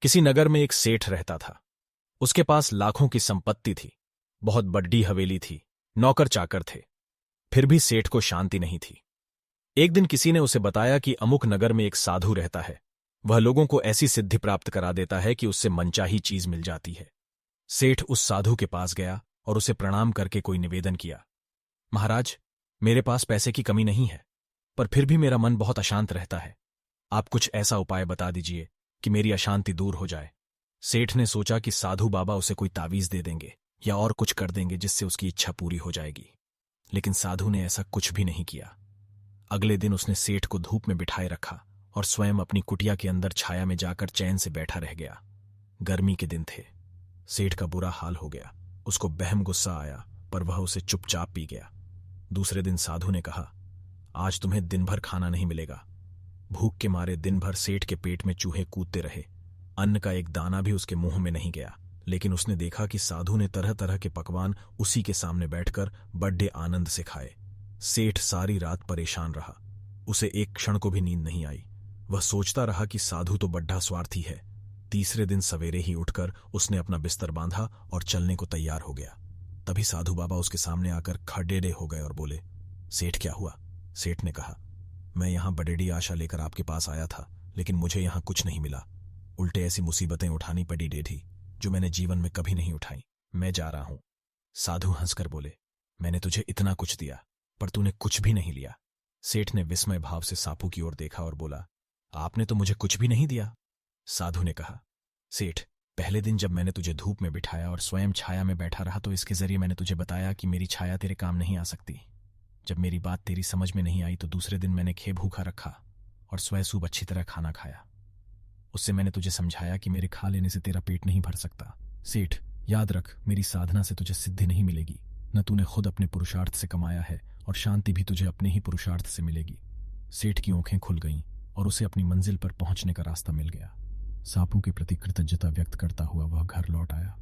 किसी नगर में एक सेठ रहता था। उसके पास लाखों की संपत्ति थी, बहुत बड़ी हवेली थी, नौकर चाकर थे। फिर भी सेठ को शांति नहीं थी। एक दिन किसी ने उसे बताया कि अमुक नगर में एक साधु रहता है। वह लोगों को ऐसी सिद्धि प्राप्त करा देता है कि उससे मनचाही चीज मिल जाती है। सेठ उस साधु के पास गया और उसे प्रणाम करके कोई निवेदन किया। महाराज, मेरे पास पैसे की कमी नहीं है, पर फिर भी मेरा मन बहुत अशांत रहता है। आप कुछ ऐसा उपाय बता दीजिए कि मेरी अशांति दूर हो जाए। सेठ ने सोचा कि साधु बाबा उसे कोई तावीज दे देंगे या और कुछ कर देंगे जिससे उसकी इच्छा पूरी हो जाएगी, लेकिन साधु ने ऐसा कुछ भी नहीं किया। अगले दिन उसने सेठ को धूप में बिठाए रखा और स्वयं अपनी कुटिया के अंदर छाया में जाकर चैन से बैठा रह गया। गर्मी के दिन थे। सेठ का बुरा हाल हो गया। उसको बहम गुस्सा आया, पर वह उसे चुपचाप पी गया। दूसरे दिन साधु ने कहा, आज तुम्हें दिन भर खाना नहीं मिलेगा। भूख के मारे दिन भर सेठ के पेट में चूहे कूदते रहे। अन्न का एक दाना भी उसके मुंह में नहीं गया, लेकिन उसने देखा कि साधु ने तरह तरह के पकवान उसी के सामने बैठकर बड़े आनंद से खाए। सेठ सारी रात परेशान रहा। उसे एक क्षण को भी नींद नहीं आई। वह सोचता रहा कि साधु तो बड्ढा स्वार्थी है। तीसरे दिन सवेरे ही उठकर उसने अपना बिस्तर बांधा और चलने को तैयार हो गया। तभी साधु बाबा उसके सामने आकर खड़ेड़े हो गए और बोले, सेठ क्या हुआ? सेठ ने कहा, मैं यहां बड़ेड़ी आशा लेकर आपके पास आया था, लेकिन मुझे यहां कुछ नहीं मिला। उल्टे ऐसी मुसीबतें उठानी पड़ी डेढ़ी जो मैंने जीवन में कभी नहीं उठाई। मैं जा रहा हूं। साधु हंसकर बोले, मैंने तुझे इतना कुछ दिया, पर तूने कुछ भी नहीं लिया। सेठ ने विस्मय भाव से सापू की ओर देखा और बोला, आपने तो मुझे कुछ भी नहीं दिया। साधु ने कहा, सेठ, पहले दिन जब मैंने तुझे धूप में बिठाया और स्वयं छाया में बैठा रहा तो इसके जरिए मैंने तुझे बताया कि मेरी छाया तेरे काम नहीं आ सकती। जब मेरी बात तेरी समझ में नहीं आई तो दूसरे दिन मैंने खे भूखा रखा और स्वयं अच्छी तरह खाना खाया। उससे मैंने तुझे समझाया कि मेरे खा लेने से तेरा पेट नहीं भर सकता। सेठ, याद रख, मेरी साधना से तुझे सिद्धि नहीं मिलेगी। न तूने खुद अपने पुरुषार्थ से कमाया है और शांति भी तुझे अपने ही पुरुषार्थ से मिलेगी। सेठ की आंखें खुल गईं और उसे अपनी मंजिल पर पहुंचने का रास्ता मिल गया। सापू के प्रति कृतज्ञता व्यक्त करता हुआ वह घर लौट आया।